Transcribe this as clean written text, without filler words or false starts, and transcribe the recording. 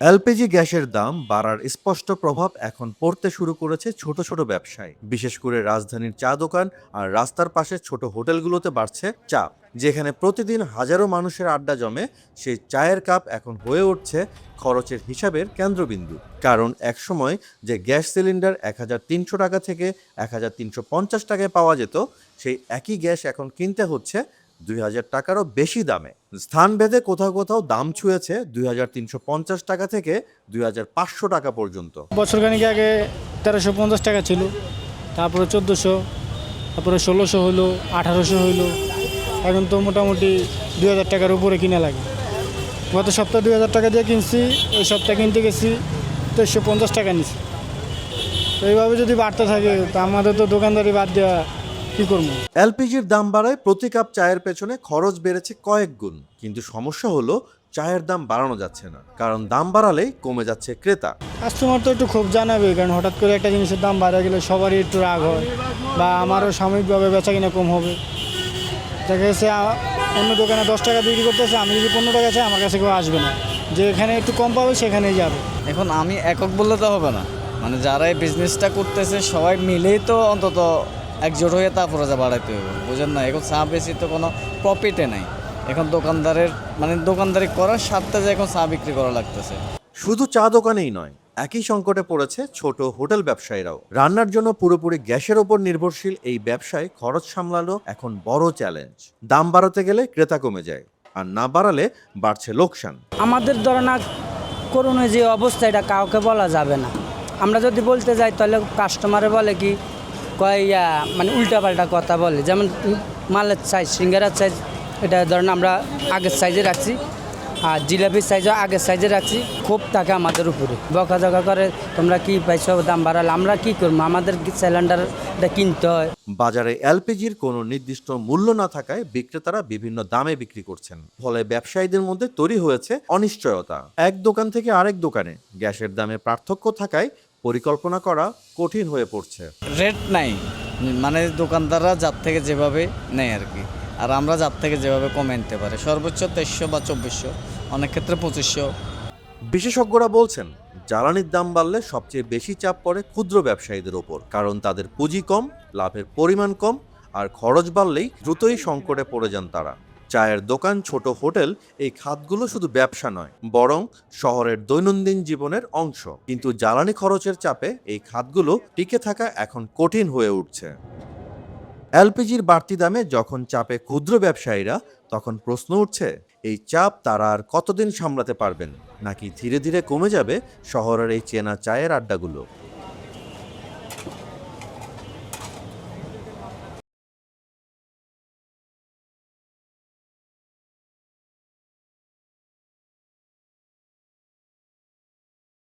LPG গ্যাসের দাম বাড়ার স্পষ্ট প্রভাব এখন পড়তে শুরু করেছে ছোট ছোট ব্যবসায়, বিশেষ করে রাজধানীর চা দোকান আর রাস্তার পাশে ছোট হোটেলগুলোতে বাড়ছে চাপ। যেখানে প্রতিদিন হাজারো মানুষের আড্ডা জমে, সেই চায়ের কাপ এখন হয়ে উঠছে খরচের হিসাবের কেন্দ্রবিন্দু। কারণ একসময় যে গ্যাস সিলিন্ডার 1300 টাকা থেকে 1350 টাকায় পাওয়া যেত, সেই একই গ্যাস এখন কিনতে হচ্ছে 2000 টাকারও বেশি দামে। স্থানভেদে কোথাও কোথাও দাম ছুঁয়েছে 2350 টাকা থেকে 2500 টাকা পর্যন্ত। বছরখানিক আগে 1350 টাকা ছিল, তারপরে 1400, তারপরে 1600 হলো, 1800 হইলো। এখন তো মোটামুটি 2000 টাকার উপরে কিনা লাগে। গত সপ্তাহে 2000 টাকা দিয়ে কিনছি, ওই সপ্তাহে কিনতে গেছি 2350 টাকা নিছি। তো এইভাবে যদি বাড়তে থাকে তা আমাদের তো দোকানদারি বাদ দেওয়া কী করবো। এলপিজির দাম বাড়ায় প্রতি কাপ চায়ের পেছনে খরচ বেড়েছে কয়েক গুণ, কিন্তু সমস্যা হলো চায়ের দাম বাড়ানো যাচ্ছে না, কারণ দাম বাড়ালেই কমে যাচ্ছে ক্রেতা। কাস্টমার তো একটু ক্ষোভ জানাবে, কারণ হঠাৎ করে একটা জিনিসের দাম বাড়া গেলে সবারই একটু রাগ হয়, বা আমারও সাময়িকভাবে বেচা কিনা কম হবে। দেখা গেছে অন্য দোকানে 10 টাকা বিক্রি করতেছে, আমি যদি 15 টাকা চাই আমার কাছে কেউ আসবে না, যে এখানে একটু কম পাবে সেখানেই যাবে। এখন আমি একক বললে তো হবে না, মানে যারা এই বিজনেসটা করতেছে সবাই মিলেই তো অন্তত একজোট হয়ে তারপরে যা বাড়াইতে হবে, বুঝেন না? এখন চা বেশি তো কোনো প্রফিটে নাই। এখন দোকানদারের মানে দোকানদারি করার স্বার্থে যে এখন চা বিক্রি করা লাগতেছে। শুধু চা দোকানেই নয়, একই সংকটে পড়েছে ছোট হোটেল ব্যবসায়ীরাও। রান্নার জন্য পুরোপুরি গ্যাসের ওপর নির্ভরশীল এই ব্যবসায় খরচ সামলানো এখন বড় চ্যালেঞ্জ। দাম বাড়াতে গেলে ক্রেতা কমে যায়, আর না বাড়ালে বাড়ছে লোকসান। আমাদের ধরনা করোনার যে অবস্থা, এটা কাউকে বলা যাবে না। আমরা যদি বলতে যাই তাহলে কাস্টমারে বলে কি কয় মানে উল্টাপাল্টা কথা বলে। যেমন মালের সাইজ, সিঙ্গারার সাইজ, এটা ধরেন আমরা আগের সাইজে রাখছি, আর জিলাপির সাইজও আগের সাইজে রাখছি। খুব থাকে আমাদের উপরে, বকাঝকা করে, তোমরা কি পাইছো দাম বাড়ালে। আমরা কি করবো, আমাদের সিলিন্ডারটা কিনতে হয়। বাজারে এলপিজির কোনো নির্দিষ্ট মূল্য না থাকায় বিক্রেতারা বিভিন্ন দামে বিক্রি করছেন, ফলে ব্যবসায়ীদের মধ্যে তৈরি হয়েছে অনিশ্চয়তা। এক দোকান থেকে আরেক দোকানে গ্যাসের দামে পার্থক্য থাকায় পরিকল্পনা করা কঠিন হয়ে পড়ছে। রেট নাই, মানে দোকানদাররা যার থেকে যেভাবে নেয় আর কি, আর আমরা যার থেকে যেভাবে কমে আনতে পারি। সর্বোচ্চ 2300 বা 2400, অনেক ক্ষেত্রে 2500। বিশেষজ্ঞরা বলছেন, জ্বালানির দাম বাড়লে সবচেয়ে বেশি চাপ পড়ে ক্ষুদ্র ব্যবসায়ীদের ওপর, কারণ তাদের পুঁজি কম, লাভের পরিমাণ কম, আর খরচ বাড়লেই দ্রুতই সংকটে পড়ে যান তারা। চায়ের দোকান, ছোট হোটেল, এই খাতগুলো শুধু ব্যবসা নয়, বরং শহরের দৈনন্দিন জীবনের অংশ। কিন্তু জ্বালানি খরচের চাপে এই খাতগুলো টিকে থাকা এখন কঠিন হয়ে উঠছে। এলপিজির বাড়তি দামে যখন চাপে ক্ষুদ্র ব্যবসায়ীরা, তখন প্রশ্ন উঠছে, এই চাপ তারা আর কতদিন সামলাতে পারবেন, নাকি ধীরে ধীরে কমে যাবে শহরের এই চেনা চায়ের আড্ডাগুলো।